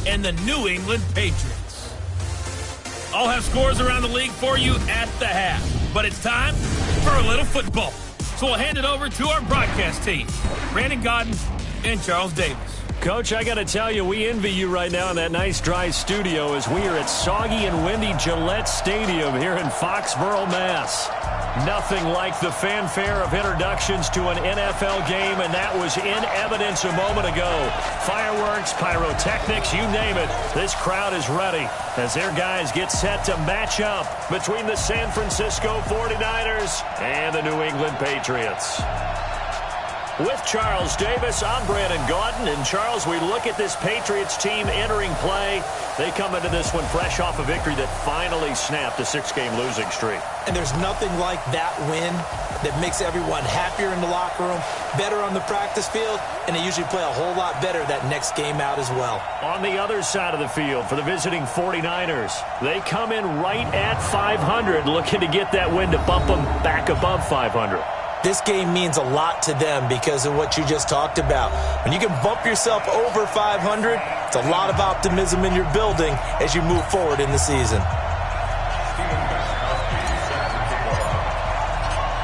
and the New England Patriots. I'll have scores around the league for you at the half, but it's time for a little football. So we'll hand it over to our broadcast team, Brandon Godden and Charles Davis. Coach, I got to tell you, we envy you right now in that nice dry studio as we are at soggy and windy Gillette Stadium here in Foxborough, Mass. Nothing like the fanfare of introductions to an NFL game, and that was in evidence a moment ago. Fireworks, pyrotechnics, you name it. This crowd is ready as their guys get set to match up between the San Francisco 49ers and the New England Patriots. With Charles Davis, I'm Brandon Gaudin. And Charles, we look at this Patriots team entering play. They come into this one fresh off a victory that finally snapped a 6-game losing streak. And there's nothing like that win that makes everyone happier in the locker room, better on the practice field, and they usually play a whole lot better that next game out as well. On the other side of the field for the visiting 49ers, they come in right at 500, looking to get that win to bump them back above 500. This game means a lot to them because of what you just talked about. When you can bump yourself over 500, it's a lot of optimism in your building as you move forward in the season.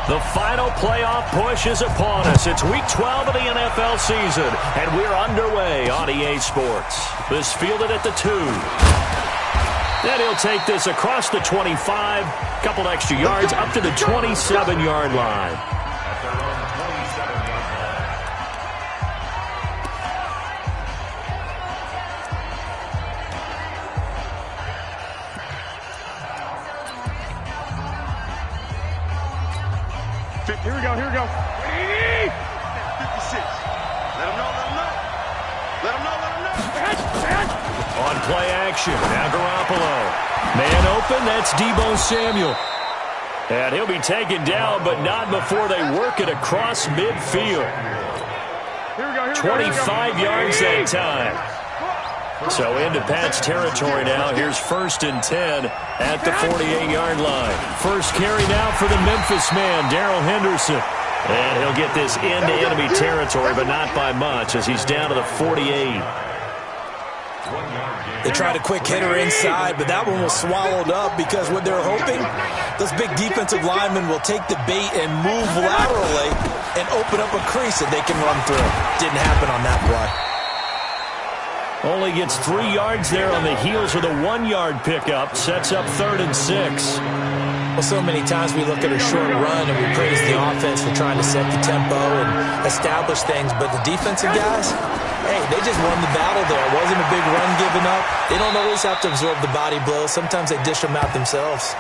The final playoff push is upon us. It's Week 12 of the NFL season, and we're underway on EA Sports. This fielded at the 2. Then he'll take this across the 25, couple extra yards, up to the 27-yard line. Here we go, here we go. 56. Let him know, let him know. Let him know, let him know. On play action, now Garoppolo. Man open, that's Deebo Samuel. And he'll be taken down, but not before they work it across midfield. Here we go, 25 yards that time. So into Pat's territory now. Here's 1st and 10 at the 48-yard line. First carry now for the Memphis man, Darrell Henderson. And he'll get this into enemy territory, but not by much as he's down to the 48. They tried a quick hitter inside, but that one was swallowed up because what they're hoping, those big defensive linemen will take the bait and move laterally and open up a crease that they can run through. Didn't happen on that play. Only gets 3 yards there on the heels of the 1-yard pickup. Sets up 3rd and 6. Well, so many times we look at a short run and we praise the offense for trying to set the tempo and establish things. But the defensive guys, hey, they just won the battle there. It wasn't a big run given up. They don't always have to absorb the body blows. Sometimes they dish them out themselves.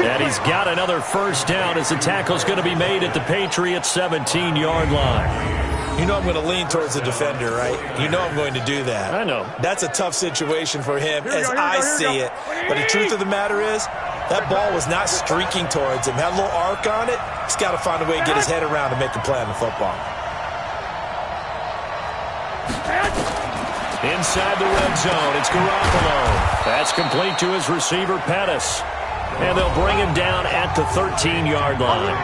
And he's got another first down as the tackle's going to be made at the Patriots' 17-yard line. You know I'm going to lean towards the defender, right? You know I'm going to do that. I know. That's a tough situation for him as I see it. But the truth of the matter is, that ball was not streaking towards him. Had a little arc on it. He's got to find a way to get his head around to make a play on the football. Inside the red zone, it's Garoppolo. That's complete to his receiver, Pettis. And they'll bring him down at the 13-yard line.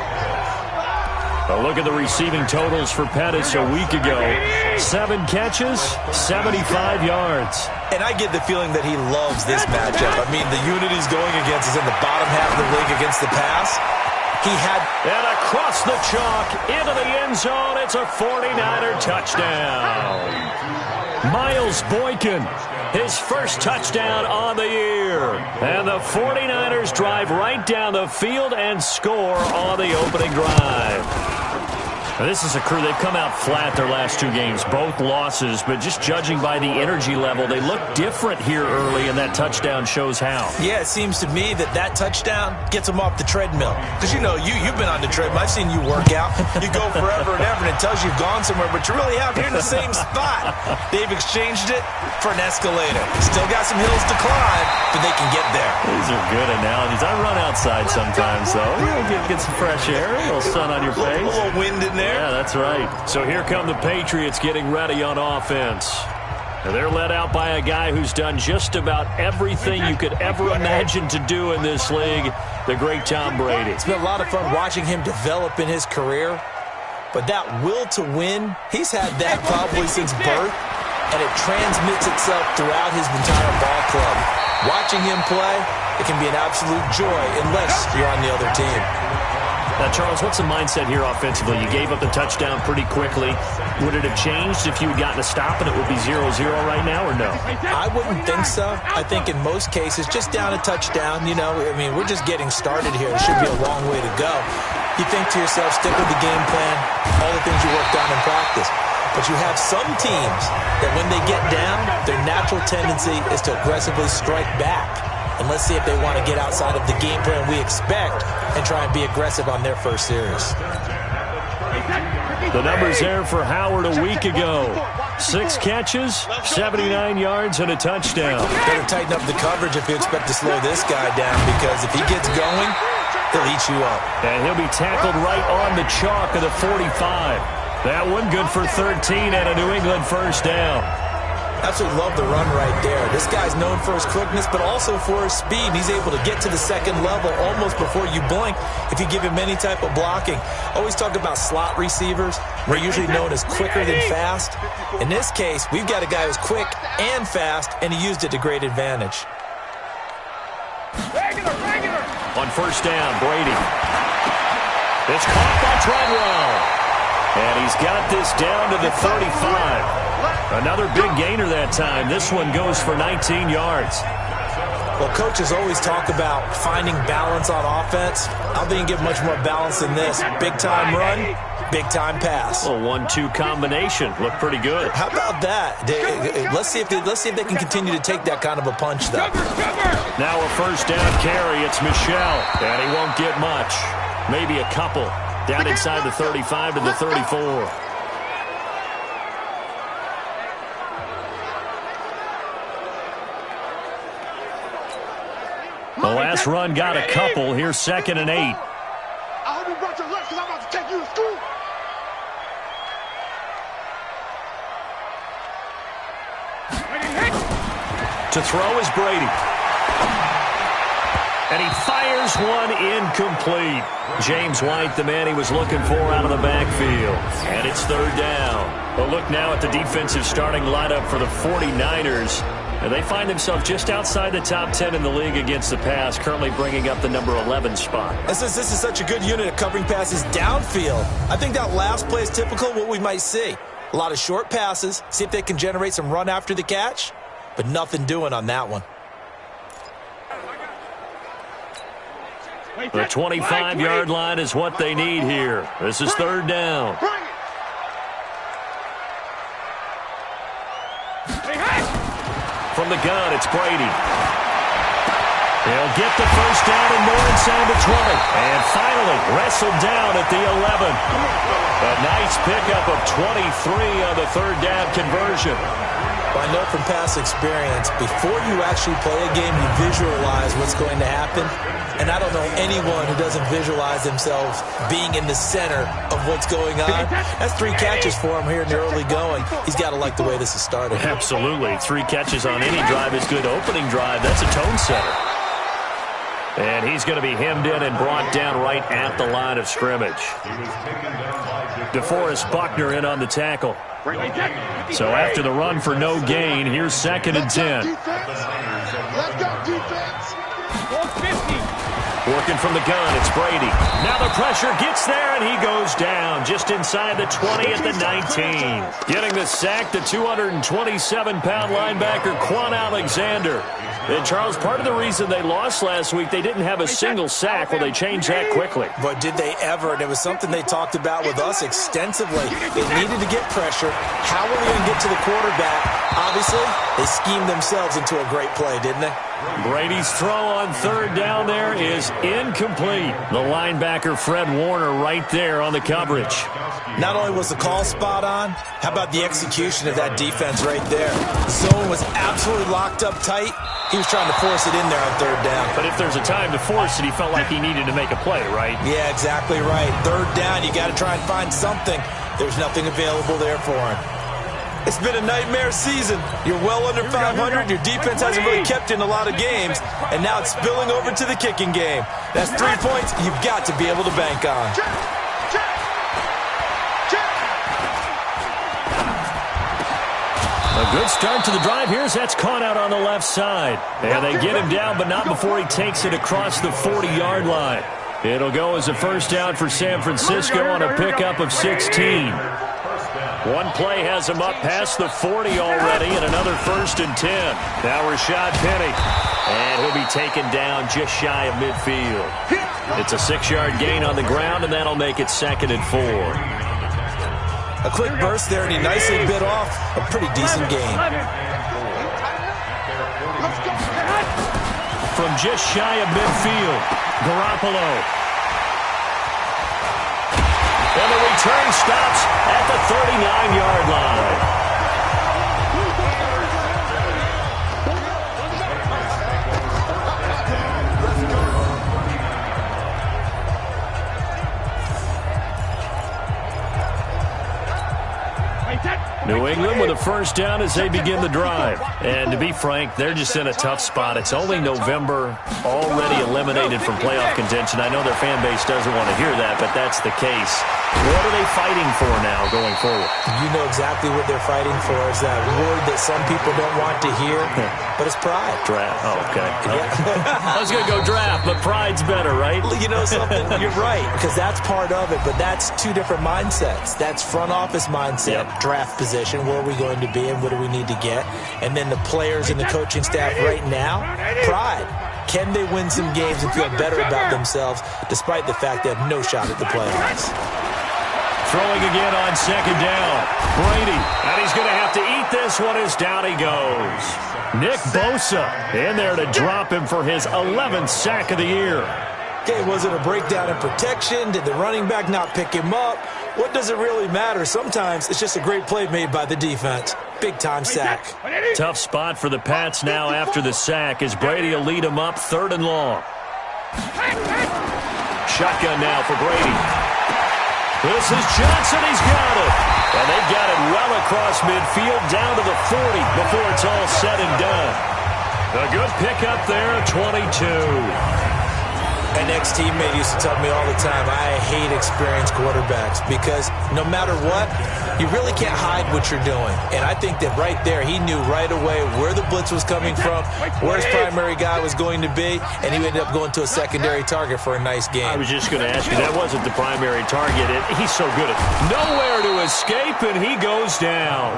A look at the receiving totals for Pettis a week ago. 7 catches, 75 yards. And I get the feeling that he loves this matchup. I mean, the unit he's going against is in the bottom half of the league against the pass. And across the chalk, into the end zone, it's a 49er touchdown. Miles Boykin, his first touchdown on the year. And the 49ers drive right down the field and score on the opening drive. Now, this is a crew, they've come out flat their last 2 games, both losses, but just judging by the energy level, they look different here early, and that touchdown shows how. Yeah, it seems to me that touchdown gets them off the treadmill. Because, you know, you've been on the treadmill. I've seen you work out. You go forever and ever, and it tells you you've gone somewhere, but you really have here in the same spot. They've exchanged it for an escalator. Still got some hills to climb, but they can get there. These are good analogies. I run outside sometimes, though. Get some fresh air, a little sun on your face. A little wind in there. Yeah, that's right. So here come the Patriots getting ready on offense. Now they're led out by a guy who's done just about everything you could ever imagine to do in this league, the great Tom Brady. It's been a lot of fun watching him develop in his career, but that will to win, he's had that probably since birth. and it transmits itself throughout his entire ball club. Watching him play, it can be an absolute joy unless you're on the other team. Now, Charles, what's the mindset here offensively? You gave up the touchdown pretty quickly. Would it have changed if you had gotten a stop and it would be 0-0 right now, or no? I wouldn't think so. I think in most cases, just down a touchdown, you know, I mean, we're just getting started here. It should be a long way to go. You think to yourself, stick with the game plan, all the things you worked on in practice. But you have some teams that when they get down, their natural tendency is to aggressively strike back. And let's see if they want to get outside of the game plan we expect and try and be aggressive on their first series. The numbers there for Howard a week ago. 6 catches, 79 yards, and a touchdown. Better tighten up the coverage if you expect to slow this guy down, because if he gets going, he'll eat you up. And he'll be tackled right on the chalk of the 45. That one good for 13 and a New England first down. Absolutely love the run right there. This guy's known for his quickness, but also for his speed. He's able to get to the second level almost before you blink if you give him any type of blocking. Always talk about slot receivers. They're usually known as quicker than fast. In this case, we've got a guy who's quick and fast, and he used it to great advantage. On first down, Brady. It's caught by Treadwell. And he's got this down to the 35. Another big gainer that time. This one goes for 19 yards. Well, coaches always talk about finding balance on offense. I don't think you can get much more balance than this. Big-time run, big-time pass. A 1-2 combination. Looked pretty good. How about that? Let's see if they can continue to take that kind of a punch, though. Now a first down carry. It's Michel. And he won't get much. Maybe a couple. Down inside the 35 to the 34. The last run got a couple. Here's 2nd and 8. I hope you brought your lunch because I'm about to take you to school. To throw is Brady. And he fires one incomplete. James White, the man he was looking for out of the backfield. And it's 3rd down. But look now at the defensive starting lineup for the 49ers. And they find themselves just outside the top 10 in the league against the pass, currently bringing up the number 11 spot. Since this is such a good unit of covering passes downfield, I think that last play is typical of what we might see. A lot of short passes, see if they can generate some run after the catch, but nothing doing on that one. The 25-yard line is what they need here. This is 3rd down. From the gun, it's Brady. He'll get the first down and more inside the 20. And finally, wrestled down at the 11. A nice pickup of 23 on the 3rd down conversion. Well, I know from past experience, before you actually play a game, you visualize what's going to happen. And I don't know anyone who doesn't visualize themselves being in the center of what's going on. That's 3 catches for him here in the early going. He's got to like the way this is started. Absolutely. 3 catches on any drive is good. Opening drive, that's a tone setter. And he's going to be hemmed in and brought down right at the line of scrimmage. DeForest Buckner in on the tackle. So after the run for no gain, here's 2nd and 10. Let's go, defense. Working from the gun, it's Brady. Now the pressure gets there, and he goes down just inside the 20 at the 19. Getting the sack, the 227-pound linebacker, Quan Alexander. And, Charles, part of the reason they lost last week, they didn't have a single sack. Well, they changed that quickly. But did they ever? And it was something they talked about with us extensively. They needed to get pressure. How were they going to get to the quarterback? Obviously, they schemed themselves into a great play, didn't they? Brady's throw on 3rd down there is incomplete. The linebacker, Fred Warner, right there on the coverage. Not only was the call spot on, how about the execution of that defense right there? Zone was absolutely locked up tight. He was trying to force it in there on 3rd down. But if there's a time to force it, he felt like he needed to make a play, right? Yeah, exactly right. 3rd down, you got to try and find something. There's nothing available there for him. It's been a nightmare season. You're well under 500. Your defense hasn't really kept you in a lot of games. And now it's spilling over to the kicking game. That's 3 points you've got to be able to bank on. A good start to the drive. Here's that's caught out on the left side. And they get him down, but not before he takes it across the 40-yard line. It'll go as a first down for San Francisco on a pickup of 16. One play has him up past the 40 already, and another 1st and 10. Now Rashad Penny. And he'll be taken down just shy of midfield. It's a 6-yard gain on the ground, and that'll make it 2nd and 4. A quick burst there, and he nicely bit off a pretty decent gain. From just shy of midfield, Garoppolo. And the return stops at the 39-yard line. New England with a first down as they begin the drive. And to be frank, they're just in a tough spot. It's only November, already eliminated from playoff contention. I know their fan base doesn't want to hear that, but that's the case. What are they fighting for now going forward? You know exactly what they're fighting for. Is that word that some people don't want to hear, but it's pride. Draft. Oh, okay. Yeah. I was going to go draft, but pride's better, right? You know something? You're right, because that's part of it, but that's two different mindsets. That's front office mindset, draft position, where are we going to be and what do we need to get? And then the players and the coaching staff right now, pride. Can they win some games and feel better about themselves despite the fact they have no shot at the playoffs? Throwing again on 2nd down. Brady, and he's going to have to eat this one as down he goes. Nick Bosa in there to drop him for his 11th sack of the year. Okay, was it a breakdown in protection? Did the running back not pick him up? What does it really matter? Sometimes it's just a great play made by the defense. Big-time sack. Tough spot for the Pats now after the sack as Brady will lead him up 3rd and long. Shotgun now for Brady. This is Johnson. He's got it. And they've got it well across midfield down to the 40 before it's all said and done. A good pickup there, 22. An ex-teammate used to tell me all the time, I hate experienced quarterbacks because no matter what, you really can't hide what you're doing. And I think that right there, he knew right away where the blitz was coming from, where his primary guy was going to be, and he ended up going to a secondary target for a nice game. I was just going to ask you, that wasn't the primary target. He's so good at nowhere to escape, and he goes down.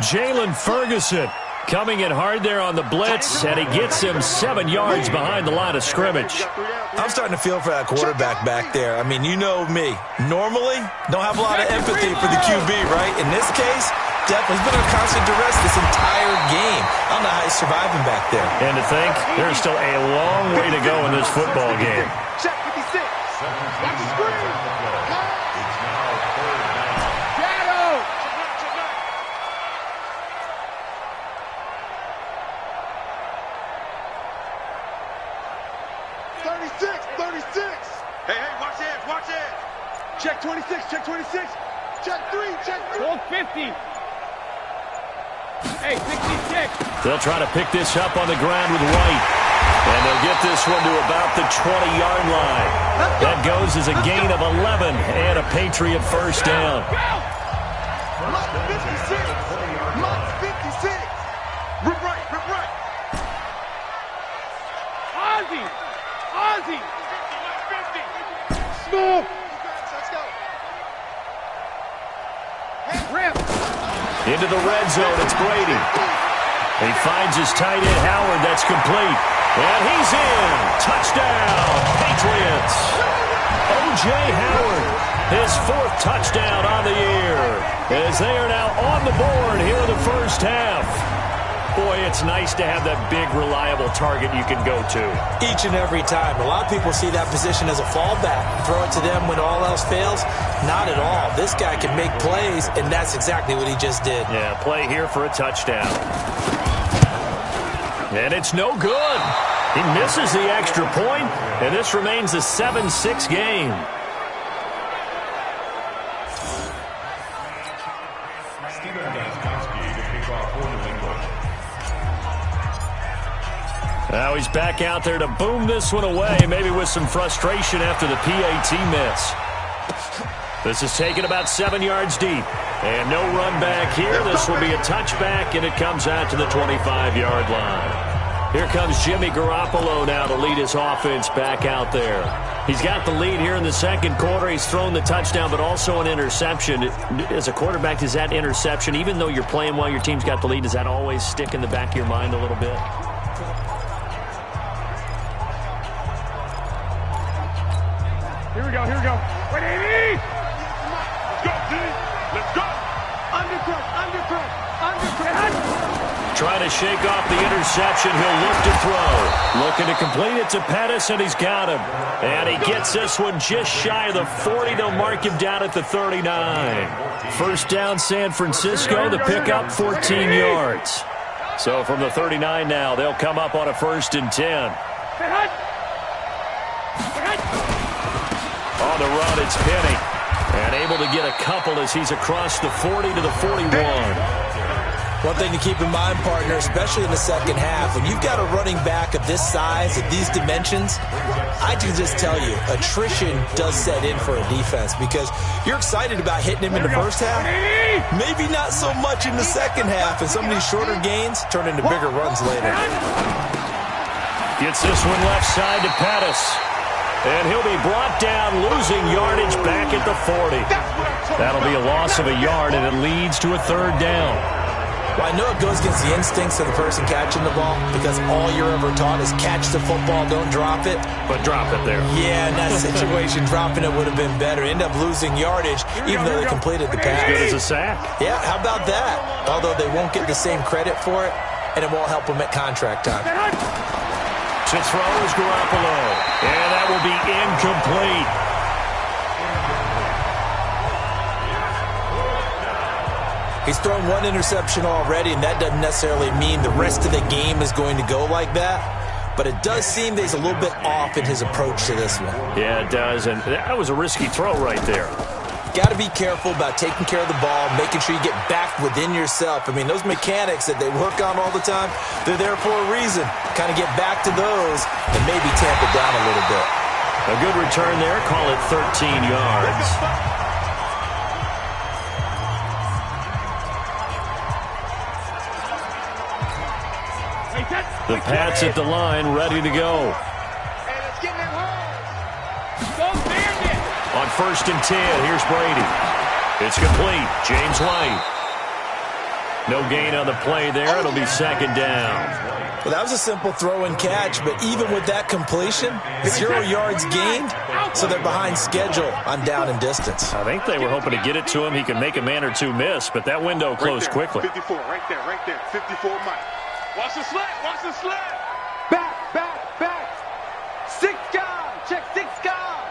Jalen Ferguson coming in hard there on the blitz, and he gets him 7 yards behind the line of scrimmage. I'm starting to feel for that quarterback back there. I mean, you know me. Normally, don't have a lot of empathy for the QB, right? In this case, definitely has been under constant duress this entire game. I don't know how he's surviving back there. And to think, there's still a long way to go in this football game. Check 56. That's the screen. Check 26, check 26. Check 3, check 3. Hold 50. Hey, 66. They'll try to pick this up on the ground with White. And they'll get this one to about the 20-yard line. That goes as a gain of 11 and a Patriot first down. Lock 56. Lock 56. Rip right, rip right. Ozzy. Ozzy. 50. Smooth. Into the red zone, it's Brady. He finds his tight end, Howard. That's complete. And he's in. Touchdown, Patriots. O.J. Howard, his 4th touchdown on the year, as they are now on the board here in the first half. Boy, it's nice to have that big, reliable target you can go to. Each and every time. A lot of people see that position as a fallback. Throw it to them when all else fails. Not at all. This guy can make plays, and that's exactly what he just did. Yeah, play here for a touchdown. And it's no good. He misses the extra point, and this remains a 7-6 game. Now he's back out there to boom this one away, maybe with some frustration after the PAT miss. This is taken about 7 yards deep. And no run back here. This will be a touchback, and it comes out to the 25-yard line. Here comes Jimmy Garoppolo now to lead his offense back out there. He's got the lead here in the second quarter. He's thrown the touchdown, but also an interception. As a quarterback, does that interception, even though you're playing while your team's got the lead, does that always stick in the back of your mind a little bit? Here we go, here we go. Wait, Amy! Let's go, D! Let's go! Undercut, undercut, undercut. Trying to shake off the interception. He'll look to throw. Looking to complete it to Pettis, and he's got him. And he gets this one just shy of the 40. They'll mark him down at the 39. First down, San Francisco. The pickup, 14 yards. So from the 39 now, they'll come up on a 1st and 10. On the run, it's Penny. And able to get a couple as he's across the 40 to the 41. One thing to keep in mind, partner, especially in the second half, when you've got a running back of this size, of these dimensions, I can just tell you, attrition does set in for a defense because you're excited about hitting him in the first half. Maybe not so much in the second half, and some of these shorter gains turn into bigger runs later. Gets this one left side to Pettis. And he'll be brought down, losing yardage back at the 40. That'll be a loss of a yard, and it leads to a 3rd down. Well, I know it goes against the instincts of the person catching the ball because all you're ever taught is catch the football, don't drop it. But drop it there. Yeah, in that situation, dropping it would have been better. End up losing yardage, even though they completed the pass. As good as a sack. Yeah, how about that? Although they won't get the same credit for it, and it won't help them at contract time. To throw is Garoppolo. And that will be incomplete. He's thrown one interception already, and that doesn't necessarily mean the rest of the game is going to go like that. But it does seem that he's a little bit off in his approach to this one. Yeah, it does. And that was a risky throw right there. Got to be careful about taking care of the ball, making sure you get back within yourself. I mean, those mechanics that they work on all the time, they're there for a reason. Kind of get back to those and maybe tamp it down a little bit. A good return there. Call it 13 yards. The Pats at the line, ready to go. On 1st and 10, here's Brady. It's complete. James White. No gain on the play there. It'll be 2nd down. Well, that was a simple throw and catch, but even with that completion, 0 yards gained, so they're behind schedule on down and distance. I think they were hoping to get it to him. He could make a man or two miss, but that window closed quickly. 54, right there. 54, Mike. Watch the slant, watch the slant. Back. 6 guys, check 6 guys.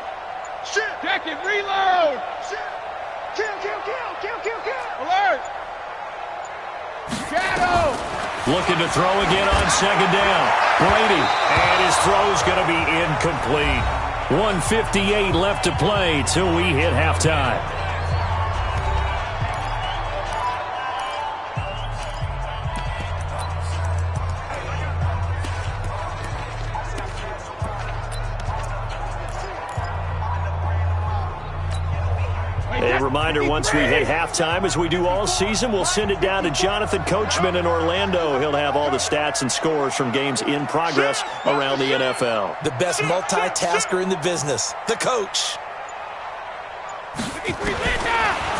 Shit. Check it, reload. Shit. Kill. Alert. Shadow. Looking to throw again on 2nd down. Brady, and his throw's going to be incomplete. 1:58 left to play till we hit halftime. A reminder, once we hit halftime, as we do all season, we'll send it down to Jonathan Coachman in Orlando. He'll have all the stats and scores from games in progress around the NFL. The best multitasker in the business, the coach.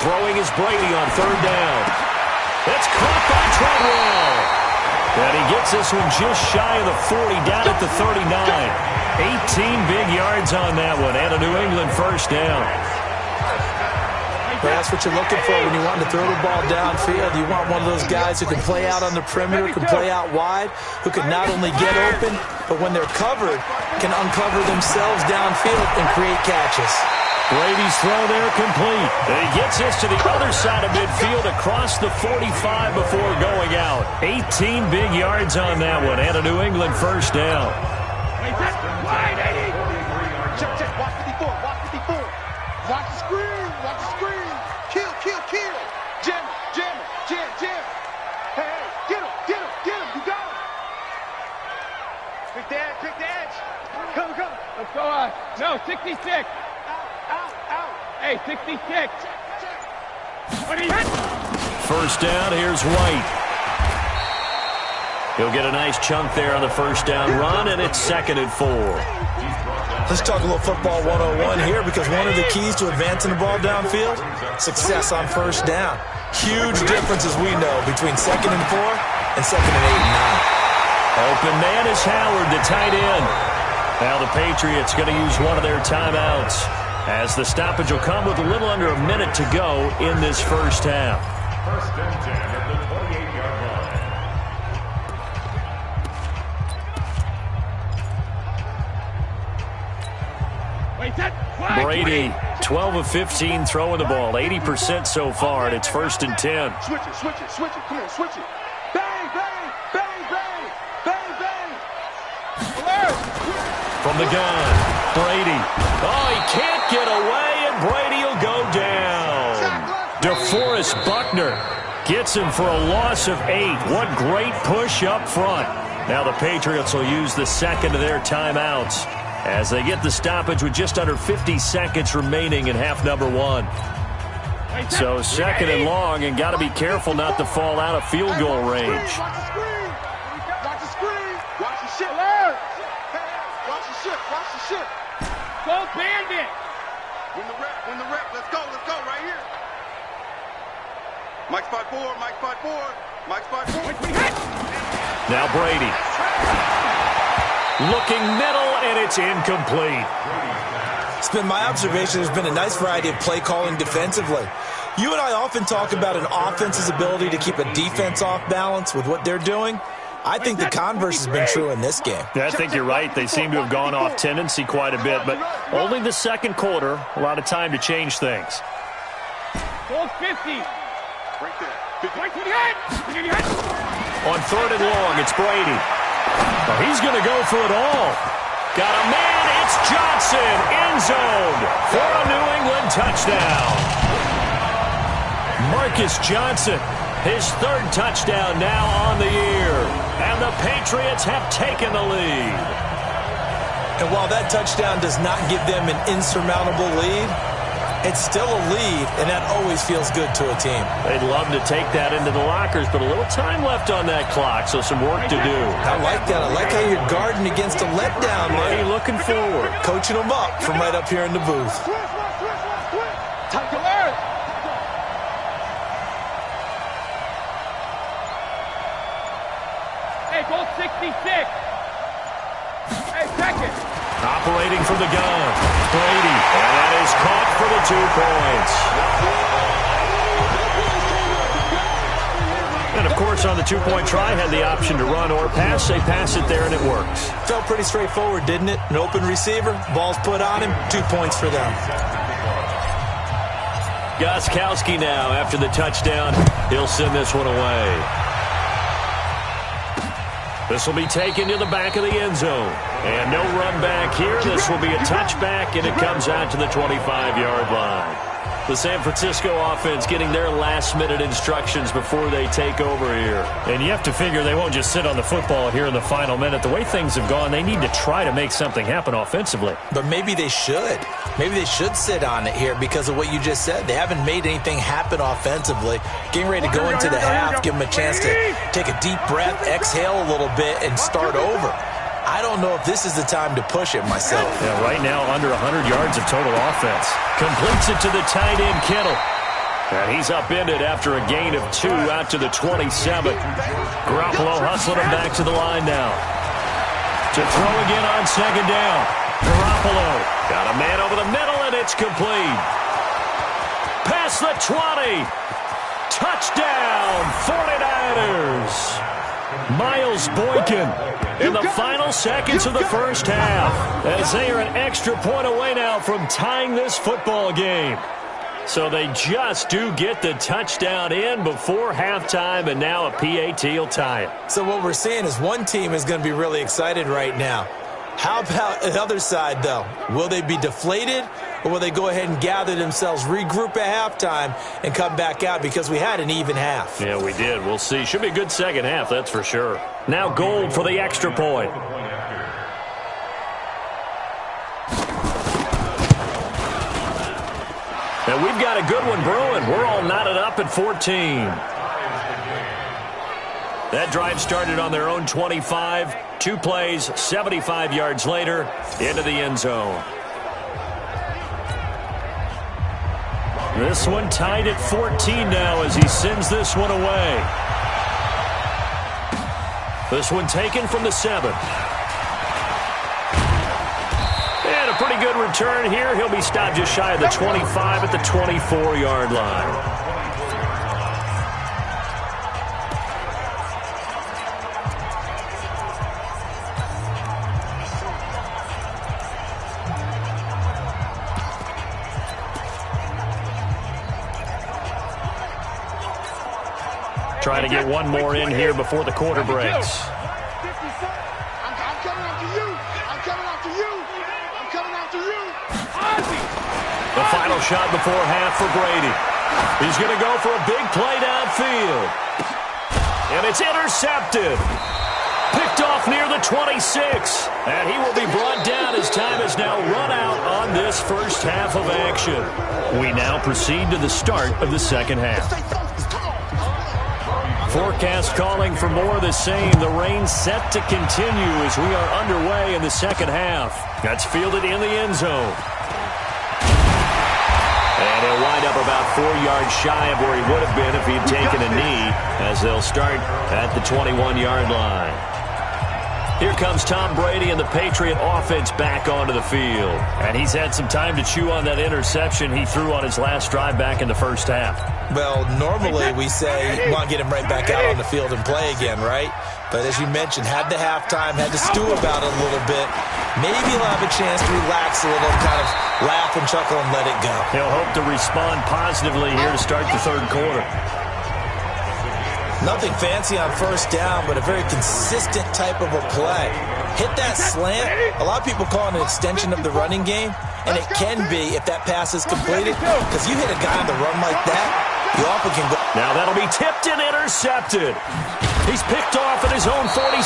Throwing is Brady on 3rd down. It's caught by Treadwell. And he gets this one just shy of the 40, down at the 39. 18 big yards on that one, and a New England 1st down. Well, that's what you're looking for when you want to throw the ball downfield. You want one of those guys who can play out on the perimeter, can play out wide, who can not only get open, but when they're covered, can uncover themselves downfield and create catches. Brady's throw there complete. And he gets this to the other side of midfield across the 45 before going out. 18 big yards on that one, and a New England 1st down. Check. Watch 54. Watch the screen. Kill. Jam. Hey, get him. You got him. Pick the edge. Come. Let's go on. No, 66. Out. Hey, 66. First down, here's White. He'll get a nice chunk there on the first down run, and it's 2nd and 4. Let's talk a little football 101 here, because one of the keys to advancing the ball downfield, success on first down. Huge difference, as we know, between 2nd and 4 and 2nd and 8 and 9. Open man is Howard, the tight end. Now the Patriots going to use one of their timeouts, as the stoppage will come with a little under a minute to go in this first half. First and 10 at the 28-yard line. Brady, 12 of 15 throwing the ball, 80% so far, and it's 1st and 10. Switch it, switch it, switch it. Come on, switch it. Bang, bang, bang, bang, bang, bang. Alert! From the gun, Brady. Oh, he can't get away, and Brady will go down. DeForest Buckner gets him for a loss of 8. What great push up front. Now the Patriots will use the second of their timeouts as they get the stoppage with just under 50 seconds remaining in half number 1. So 2nd and long, and got to be careful not to fall out of field goal range. Watch the screen. Watch the screen. Watch the shit. Alert. Watch the shit. Watch the shit. Go bandit. Win the rep. Let's go right here. Mike spot 4. Mike spot 4. Mike spot 4. Now Brady. Looking middle, and it's incomplete. It's been my observation there's been a nice variety of play calling defensively. You and I often talk about an offense's ability to keep a defense off balance with what they're doing. I think the converse has been true in this game. Yeah, I think you're right. They seem to have gone off tendency quite a bit, but only the second quarter, a lot of time to change things. Goal 50. Right there. 50. On 3rd and long, it's Brady. Oh, he's going to go for it all. Got a man, it's Johnson, end zone for a New England touchdown. Marcus Johnson, his 3rd touchdown now on the year. And the Patriots have taken the lead. And while that touchdown does not give them an insurmountable lead, it's still a lead, and that always feels good to a team. They'd love to take that into the lockers, but a little time left on that clock, so some work to do. I like that. I like how you're guarding against a letdown there. Looking forward. Coaching them up from right up here in the booth. Time to learn. Hey, goal 66. Hey, second. Operating from the gun, Brady, and that is caught for the 2 points. And, of course, on the 2-point try, had the option to run or pass. They pass it there, and it works. Felt pretty straightforward, didn't it? An open receiver, ball's put on him, 2 points for them. Gostkowski now, after the touchdown, he'll send this one away. This will be taken to the back of the end zone. And no run back here. This will be a touchback, and it comes out to the 25-yard line. The San Francisco offense getting their last-minute instructions before they take over here. And you have to figure they won't just sit on the football here in the final minute. The way things have gone, they need to try to make something happen offensively. But maybe they should. Maybe they should sit on it here because of what you just said. They haven't made anything happen offensively. Getting ready to go into the half, give them a chance to take a deep breath, exhale a little bit, and start over. I don't know if this is the time to push it myself. Yeah, right now, under 100 yards of total offense. Completes it to the tight end, Kittle. And he's upended after a gain of 2 out to the 27. Garoppolo hustling him back to the line now. To throw again on 2nd down. Garoppolo got a man over the middle, and it's complete. Past the 20. Touchdown, 49ers. Miles Boykin in the final seconds of the first half, as they are an extra point away now from tying this football game. So they just do get the touchdown in before halftime, and now a PAT will tie it. So what we're seeing is one team is going to be really excited right now. How about the other side, though? Will they be deflated, or will they go ahead and gather themselves, regroup at halftime, and come back out because we had an even half? Yeah, we did. We'll see. Should be a good second half, that's for sure. Now Gold for the extra point. And we've got a good one brewing. We're all knotted up at 14. That drive started on their own 25. 2 plays, 75 yards later, into the end zone. This one tied at 14 now as he sends this one away. This one taken from the 7. And a pretty good return here. He'll be stopped just shy of the 25 at the 24-yard line. Trying to get one more in here before the quarter breaks. I'm coming after you. I'm coming after you. I'm coming after you. The final shot before half for Brady. He's going to go for a big play downfield. And it's intercepted. Picked off near the 26. And he will be brought down as time has now run out on this first half of action. We now proceed to the start of the second half. Forecast calling for more of the same. The rain set to continue as we are underway in the second half. That's fielded in the end zone. And he'll wind up about 4 yards shy of where he would have been if he had taken a knee, as they'll start at the 21-yard line. Here comes Tom Brady and the Patriot offense back onto the field. And he's had some time to chew on that interception he threw on his last drive back in the first half. Well, normally we say you want to get him right back out on the field and play again, right? But as you mentioned, had the halftime, had to stew about it a little bit. Maybe he'll have a chance to relax a little, kind of laugh and chuckle and let it go. He'll hope to respond positively here to start the third quarter. Nothing fancy on first down, but a very consistent type of a play. Hit that slant. A lot of people call it an extension of the running game, and it can be if that pass is completed, because you hit a guy on the run like that, you often can go. Now that'll be tipped and intercepted. He's picked off at his own 47,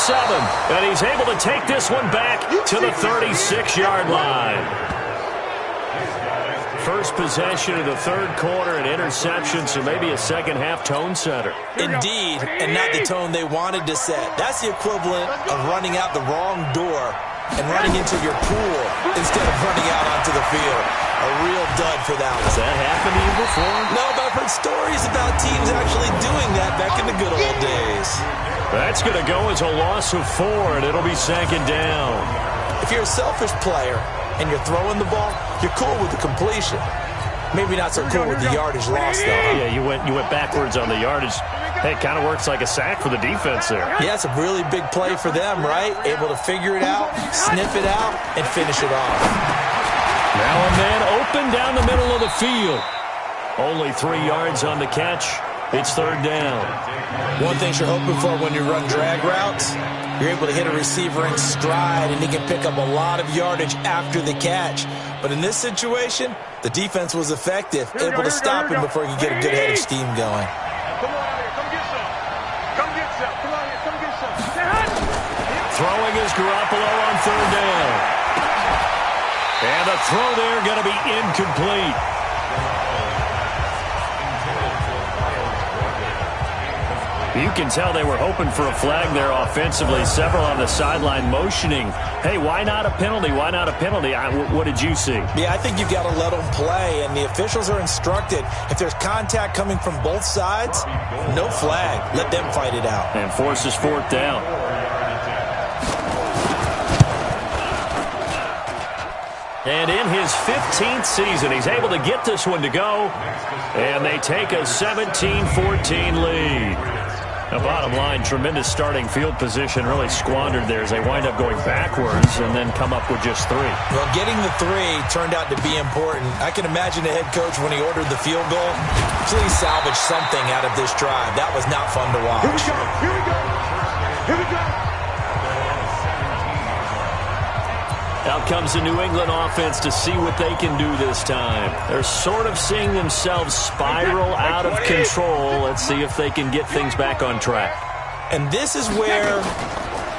and he's able to take this one back to the 36-yard line. First possession of the third quarter, an interception, so maybe a second-half tone setter. Indeed, and not the tone they wanted to set. That's the equivalent of running out the wrong door and running into your pool instead of running out onto the field. A real dud for that one. Has that happened to you before? No, but I've heard stories about teams actually doing that back in the good old days. That's going to go as a loss of 4, and it'll be second down. If you're a selfish player and you're throwing the ball, you're cool with the completion. Maybe not so cool with the yardage loss, though. Yeah, you went backwards on the yardage. Hey, it kind of works like a sack for the defense there. Yeah, it's a really big play for them, right? Able to figure it out, sniff it out, and finish it off. Now a man open down the middle of the field. Only 3 yards on the catch. It's third down. One thing you're hoping for when you run drag routes, you're able to hit a receiver in stride, and he can pick up a lot of yardage after the catch. But in this situation, the defense was effective, able to stop him before he could get a good head of steam going. Come on out here. Come get some. Come get some. Come on here. Come get some. Throwing is Garoppolo on third down. And the throw there going to be incomplete. You can tell they were hoping for a flag there offensively. Several on the sideline motioning, hey, why not a penalty? Why not a penalty? What did you see? Yeah, I think you've got to let them play, and the officials are instructed, if there's contact coming from both sides, no flag. Let them fight it out. And forces fourth down. And in his 15th season, he's able to get this one to go, and they take a 17-14 lead. The bottom line, tremendous starting field position, really squandered there as they wind up going backwards and then come up with just 3. Well, getting the 3 turned out to be important. I can imagine the head coach when he ordered the field goal. Please salvage something out of this drive. That was not fun to watch. Here we go. Here we go. Here we go. Out comes the New England offense to see what they can do this time. They're sort of seeing themselves spiral out of control. Let's see if they can get things back on track. And this is where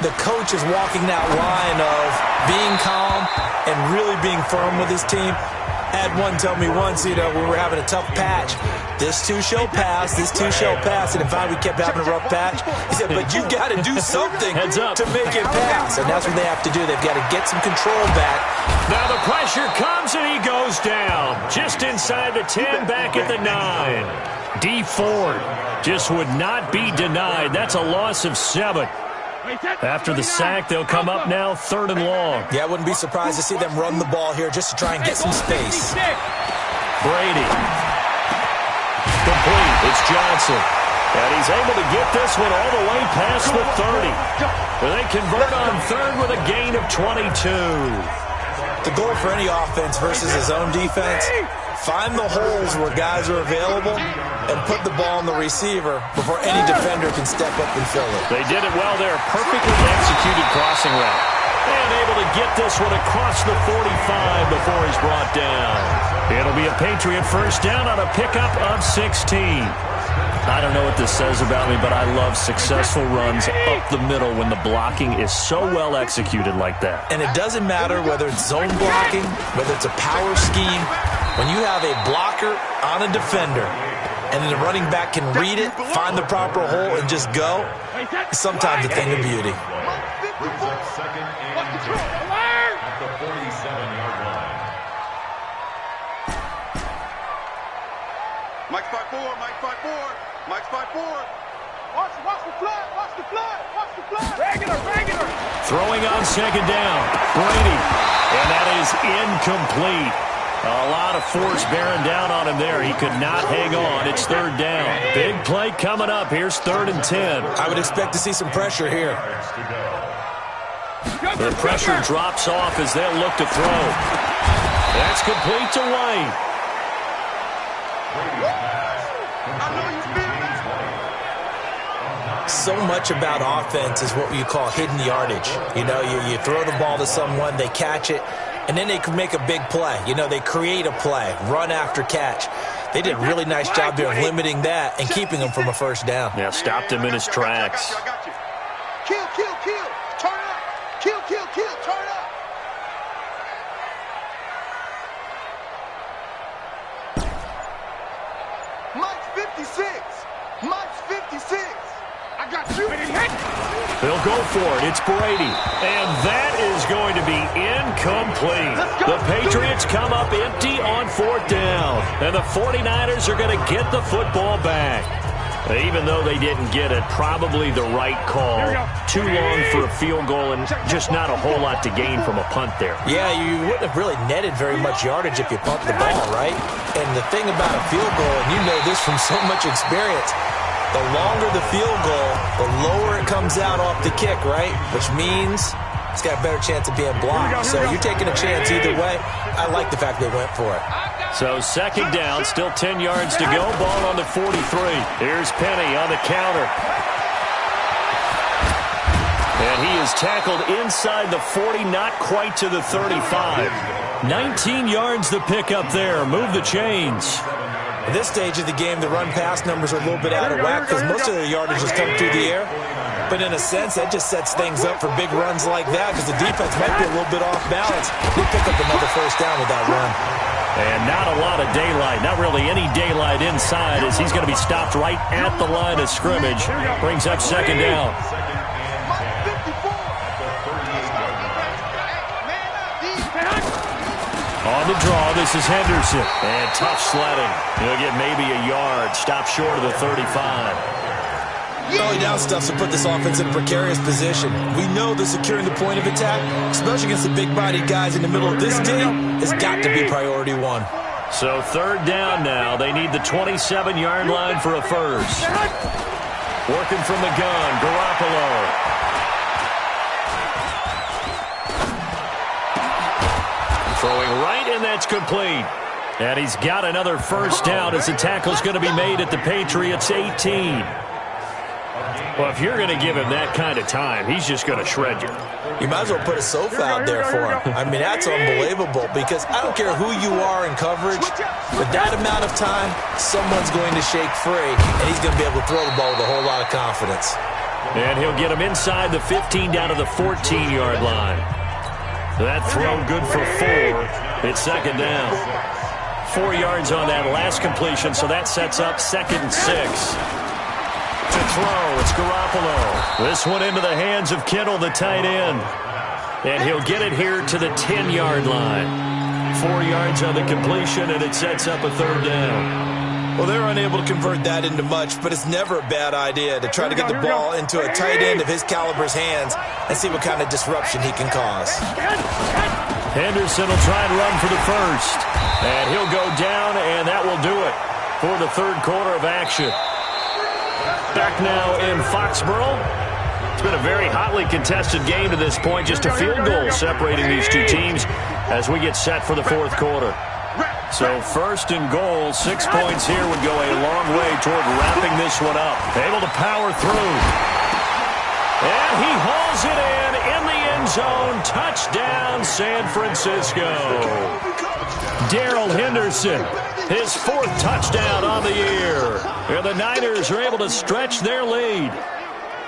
the coach is walking that line of being calm and really being firm with his team. Had one tell me once, when we were having a tough patch, this too shall pass, this too shall pass. And if we kept having a rough patch, he said, but you've got to do something to make it pass. And that's what they have to do. They've got to get some control back. Now the pressure comes and he goes down. Just inside the 10, back at the 9. D. Ford just would not be denied. That's a loss of 7. After the sack, they'll come up now 3rd and long. Yeah, I wouldn't be surprised to see them run the ball here just to try and get some space. Brady. Complete. It's Johnson. And he's able to get this one all the way past the 30. But they convert on 3rd with a gain of 22. The goal for any offense versus his own defense, find the holes where guys are available and put the ball on the receiver before any defender can step up and fill it. They did it well there. Perfectly executed crossing route. And able to get this one across the 45 before he's brought down. It'll be a Patriot first down on a pickup of 16. I don't know what this says about me, but I love successful runs up the middle when the blocking is so well executed like that. And it doesn't matter whether it's zone blocking, whether it's a power scheme. When you have a blocker on a defender and then the running back can read it, find the proper hole, and just go, it's sometimes a thing of beauty. Brings up 2nd and 10 at the 47-yard line. Mike's 5-4, Mike's 5-4, Mike's 5-4. Watch the flood, watch the flood, watch the flood. Regular. Throwing on 2nd down. Brady. And that is incomplete. A lot of force bearing down on him there. He could not hang on. It's 3rd down. Big play coming up. Here's 3rd and 10. I would expect to see some pressure here. The pressure drops off as they'll look to throw. That's complete to White. So much about offense is what you call hidden yardage. You throw the ball to someone, they catch it, and then they can make a big play. They create a play, run after catch. They did a really nice job there of limiting that and keeping him from a first down. Yeah, stopped him in his tracks. Kill, turn up. Kill, turn up. Mike's 56. Mike's 56. I got you. They'll go for it. It's Brady. And that is going to be incomplete. The Patriots come up empty on 4th down. And the 49ers are going to get the football back. Even though they didn't get it, probably the right call. Too long for a field goal and just not a whole lot to gain from a punt there. Yeah, you wouldn't have really netted very much yardage if you pumped the ball, right? And the thing about a field goal, and you know this from so much experience, the longer the field goal, the lower it comes out off the kick, right? Which means it's got a better chance of being blocked. So you're taking a chance either way. I like the fact they went for it. So 2nd down, still 10 yards to go. Ball on the 43. Here's Penny on the counter. And he is tackled inside the 40, not quite to the 35. 19 yards the pickup there. Move the chains. At this stage of the game, the run-pass numbers are a little bit out of whack because most of the yardage has come through the air. But in a sense, that just sets things up for big runs like that because the defense might be a little bit off balance. They pick up another first down with that run. And not a lot of daylight, not really any daylight inside as he's going to be stopped right at the line of scrimmage. Brings up 2nd down. On the draw, this is Henderson. And tough sledding. He'll get maybe a yard. Stop short of the 35. Early down stuff to put this offense in a precarious position. We know that securing the point of attack, especially against the big-bodied guys in the middle of this team, has got to be priority 1. So 3rd down now. They need the 27-yard line for a first. Working from the gun, Garoppolo. Throwing right, and that's complete. And he's got another first down as the tackle's going to be made at the Patriots' 18. Well, if you're going to give him that kind of time, he's just going to shred you. You might as well put a sofa out there for him. I mean, that's unbelievable because I don't care who you are in coverage, but that amount of time, someone's going to shake free, and he's going to be able to throw the ball with a whole lot of confidence. And he'll get him inside the 15 down to the 14-yard line. That throw good for 4. It's 2nd down. 4 yards on that last completion, so that sets up 2nd and 6. To throw, it's Garoppolo. This one into the hands of Kittle, the tight end. And he'll get it here to the 10-yard line. 4 yards on the completion, and it sets up a 3rd down. Well, they're unable to convert that into much, but it's never a bad idea to try to get the ball into a tight end of his caliber's hands and see what kind of disruption he can cause. Henderson will try and run for the first. And he'll go down, and that will do it for the 3rd quarter of action. Back now in Foxborough. It's been a very hotly contested game to this point. Just a field goal separating these two teams as we get set for the 4th quarter. So 1st and goal, 6 points here would go a long way toward wrapping this one up. Able to power through. And he hauls it in the end zone. Touchdown, San Francisco. Darrell Henderson, his 4th touchdown on the year. And the Niners are able to stretch their lead.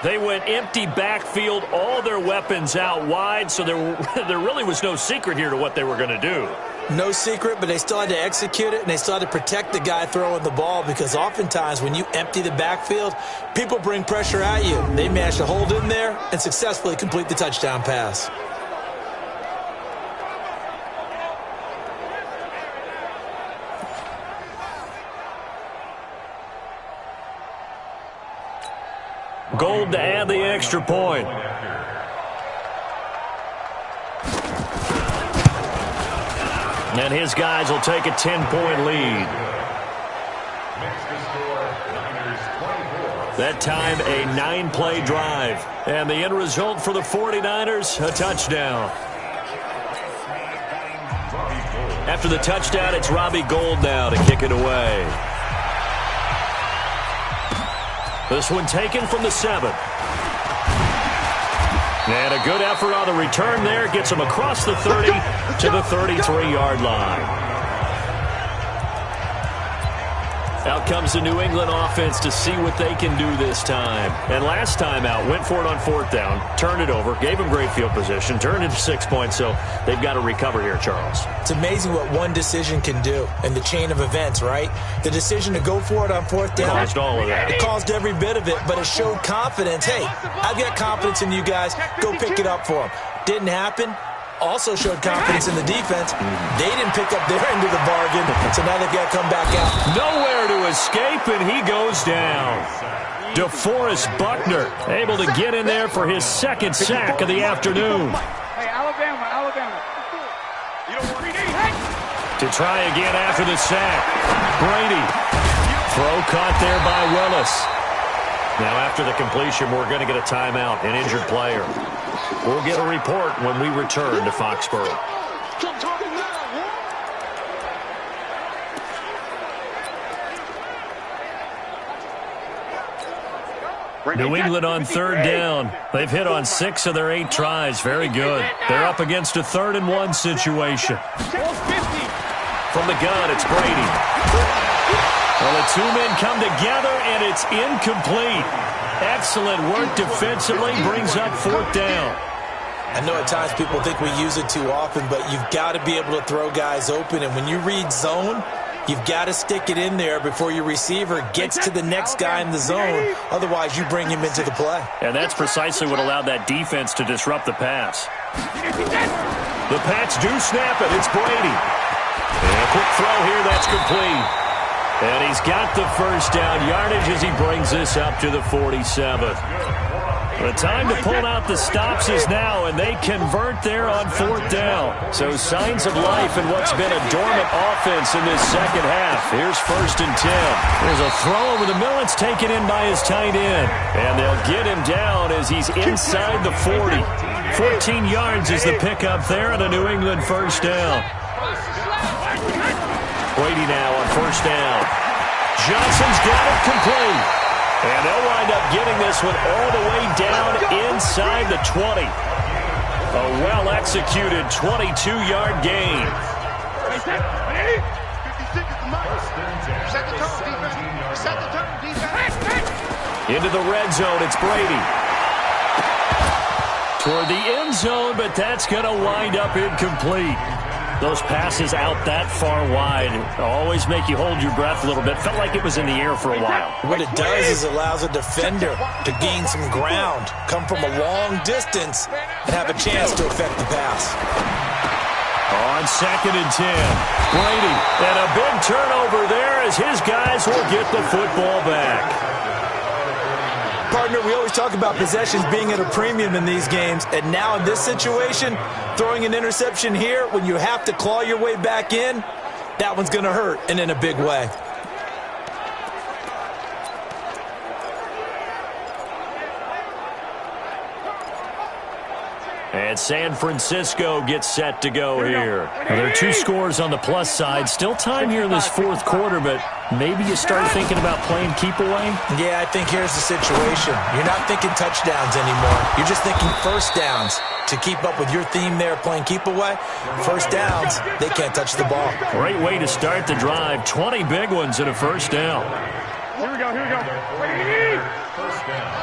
They went empty backfield, all their weapons out wide, so there really was no secret here to what they were going to do. No secret, but they still had to execute it, and they still had to protect the guy throwing the ball, because oftentimes when you empty the backfield, people bring pressure at you. They managed to hold in there and successfully complete the touchdown pass. Gold to add the extra point. And his guys will take a 10-point lead. That time, a 9-play drive. And the end result for the 49ers, a touchdown. After the touchdown, it's Robbie Gould now to kick it away. This one taken from the 7. And a good effort on the return there. Gets him across the 30 to the 33-yard line. Out comes the New England offense to see what they can do this time. And last time out, went for it on 4th down, turned it over, gave them great field position, turned it to 6 points, so they've got to recover here, Charles. It's amazing what one decision can do in the chain of events, right? The decision to go for it on 4th down. Caused all of that. It caused every bit of it, but it showed confidence. Hey, I've got confidence in you guys. Go pick it up for them. Didn't happen. Also showed confidence in the defense. They didn't pick up their end of the bargain, so now they've got to come back out. Nowhere to escape, and he goes down. DeForest Buckner able to get in there for his 2nd sack of the afternoon. Hey, Alabama. You don't want To try again after the sack. Brady. Throw caught there by Willis. Now after the completion, we're going to get a timeout, an injured player. We'll get a report when we return to Foxborough. New England on 3rd down. They've hit on 6 of their 8 tries. Very good. They're up against a 3rd and 1 situation. From the gun, it's Brady. Well, the 2 men come together, and it's incomplete. Excellent work defensively. Brings up 4th down. I know at times people think we use it too often, but you've got to be able to throw guys open. And when you read zone, you've got to stick it in there before your receiver gets to the next guy in the zone. Otherwise, you bring him into the play. And that's precisely what allowed that defense to disrupt the pass. The Pats do snap it. It's Brady. And a quick throw here. That's complete. And he's got the 1st down yardage as he brings this up to the 47. The time to pull out the stops is now, and they convert there on 4th down. So signs of life in what's been a dormant offense in this 2nd half. Here's 1st and 10. There's a throw over the middle. It's taken in by his tight end. And they'll get him down as he's inside the 40. 14 yards is the pickup there on a New England 1st down. Brady now on 1st down. Johnson's got it complete. And they'll wind up getting this one all the way down inside the 20. A well-executed 22-yard gain. Into the red zone, it's Brady. Toward the end zone, but that's going to wind up incomplete. Those passes out that far wide always make you hold your breath a little bit. Felt like it was in the air for a while. What it does is allows a defender to gain some ground, come from a long distance, and have a chance to affect the pass. On 2nd and 10, Brady, and a big turnover there as his guys will get the football back. Partner, we always talk about possessions being at a premium in these games, and now in this situation, throwing an interception here when you have to claw your way back in, that one's going to hurt, and in a big way. And San Francisco gets set to go here. Now, there are 2 scores on the plus side. Still time here in this 4th quarter, but maybe you start thinking about playing keep away? Yeah, I think here's the situation. You're not thinking touchdowns anymore. You're just thinking first downs. To keep up with your theme there, playing keep away, first downs, they can't touch the ball. Great way to start the drive. 20 big ones and a first down. Here we go. First down.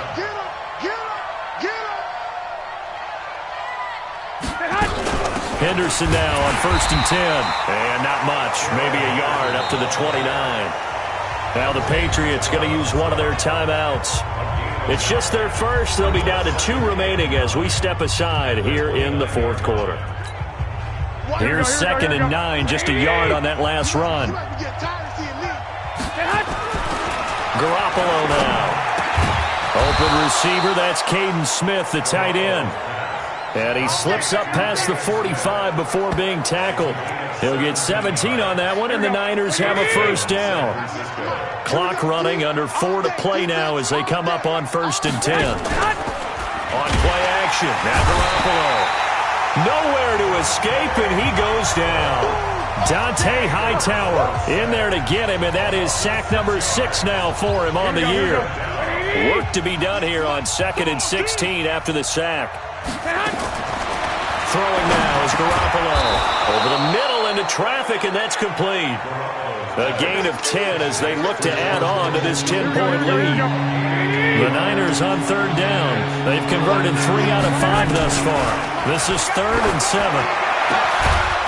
Henderson now on 1st and 10. And not much, maybe a yard up to the 29. Now the Patriots going to use one of their timeouts. It's just their first. They'll be down to 2 remaining as we step aside here in the 4th quarter. Here's 2nd and 9, just a yard on that last run. Garoppolo now. Open receiver, that's Caden Smith, the tight end. And he slips up past the 45 before being tackled. He'll get 17 on that one, and the Niners have a first down. Clock running, under 4 to play now as they come up on 1st and 10. On play action, now Garoppolo. Nowhere to escape, and he goes down. Dante Hightower in there to get him, and that is sack number 6 now for him on the year. Work to be done here on 2nd and 16 after the sack. Throwing now is Garoppolo. Over the middle into traffic, and that's complete. A gain of 10 as they look to add on to this 10-point lead. The Niners on 3rd down. They've converted 3 out of 5 thus far. This is 3rd and 7.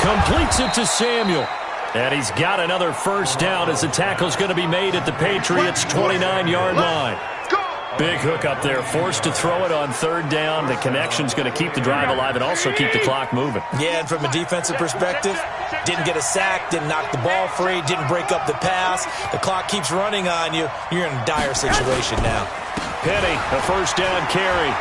Completes it to Samuel. And he's got another first down as the tackle's going to be made at the Patriots' 29-yard line. Big hook up there, forced to throw it on 3rd down. The connection's going to keep the drive alive and also keep the clock moving. Yeah, and from a defensive perspective, didn't get a sack, didn't knock the ball free, didn't break up the pass. The clock keeps running on you. You're in a dire situation now. Penny, a first down carry.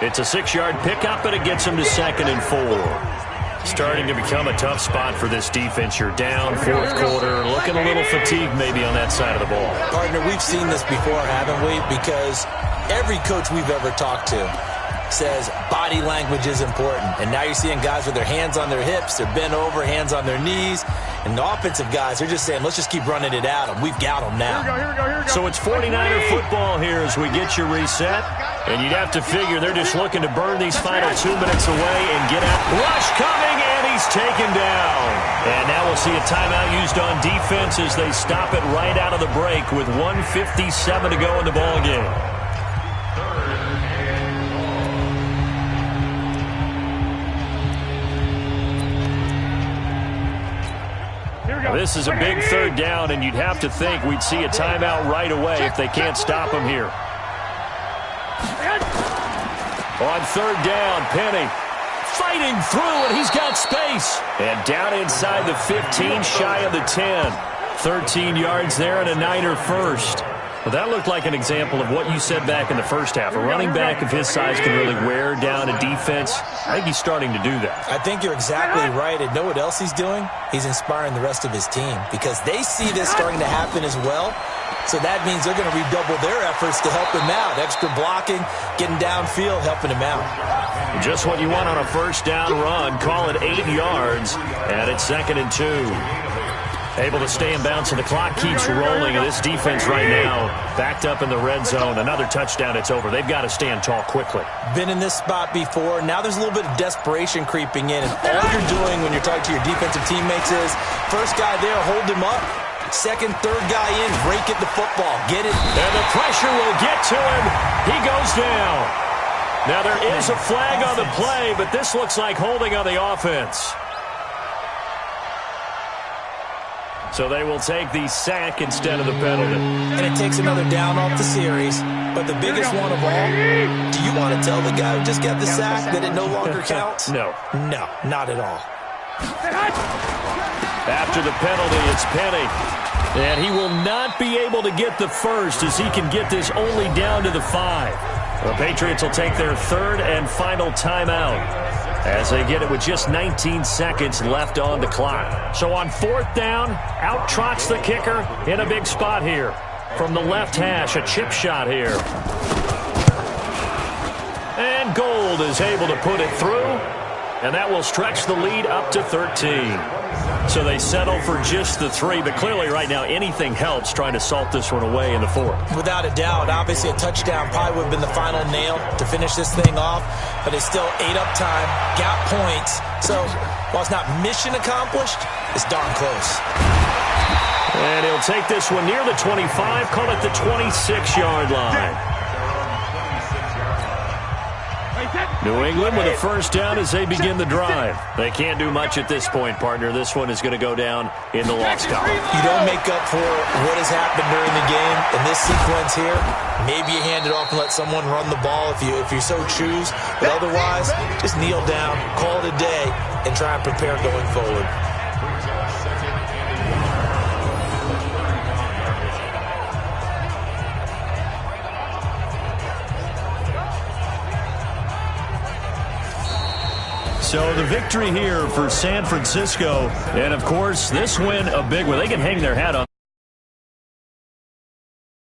It's a 6-yard pickup, and it gets him to 2nd and 4. Starting to become a tough spot for this defense. You're down 4th quarter, looking a little fatigued maybe on that side of the ball. Partner, we've seen this before, haven't we? Because every coach we've ever talked to says body language is important. And now you're seeing guys with their hands on their hips, they're bent over, hands on their knees. And the offensive guys, they're just saying, let's just keep running it at them. We've got them now. Here we go. So it's 49er football here as we get you reset. And you'd have to figure they're just looking to burn these final 2 minutes away and get out. Rush coming, and he's taken down. And now we'll see a timeout used on defense as they stop it right out of the break with 1:57 to go in the ballgame. This is a big 3rd down, and you'd have to think we'd see a timeout right away if they can't stop him here. On 3rd down, Penny fighting through, and he's got space. And down inside the 15, shy of the 10. 13 yards there and a Niner first. Well, that looked like an example of what you said back in the first half. A running back of his size can really wear down a defense. I think he's starting to do that. I think you're exactly right. And know what else he's doing? He's inspiring the rest of his team because they see this starting to happen as well. So that means they're going to redouble their efforts to help him out. Extra blocking, getting downfield, helping him out. Just what you want on a first down run. Call it 8 yards, and it's 2nd and 2. Able to stay in bounds, and the clock keeps rolling. And this defense right now backed up in the red zone. Another touchdown, it's over. They've got to stand tall quickly. Been in this spot before. Now there's a little bit of desperation creeping in. And all you're doing when you're talking to your defensive teammates is, first guy there, hold him up. Second, third guy in, break it the football. Get it. And the pressure will get to him. He goes down. Now, there is a flag on the play, but this looks like holding on the offense. So they will take the sack instead of the penalty. And it takes another down off the series. But the biggest one of all, do you want to tell the guy who just got the sack that it no longer counts? No. No, not at all. After the penalty, it's Penny. And he will not be able to get the first as he can get this only down to the 5. The Patriots will take their third and final timeout as they get it with just 19 seconds left on the clock. So on 4th down, out trots the kicker in a big spot here. From the left hash, a chip shot here. And Gold is able to put it through, and that will stretch the lead up to 13. So they settle for just the 3, but clearly right now anything helps trying to salt this one away in the 4th. Without a doubt, obviously a touchdown probably would have been the final nail to finish this thing off, but it's still 8 up time, got points. So while it's not mission accomplished, it's darn close. And he'll take this one near the 25, call it the 26-yard line. New England with a first down as they begin the drive. They can't do much at this point, partner. This one is going to go down in the loss column. You don't make up for what has happened during the game in this sequence here. Maybe you hand it off and let someone run the ball if you so choose. But otherwise, just kneel down, call it a day, and try and prepare going forward. So the victory here for San Francisco. And, of course, this win a big one. They can hang their hat on.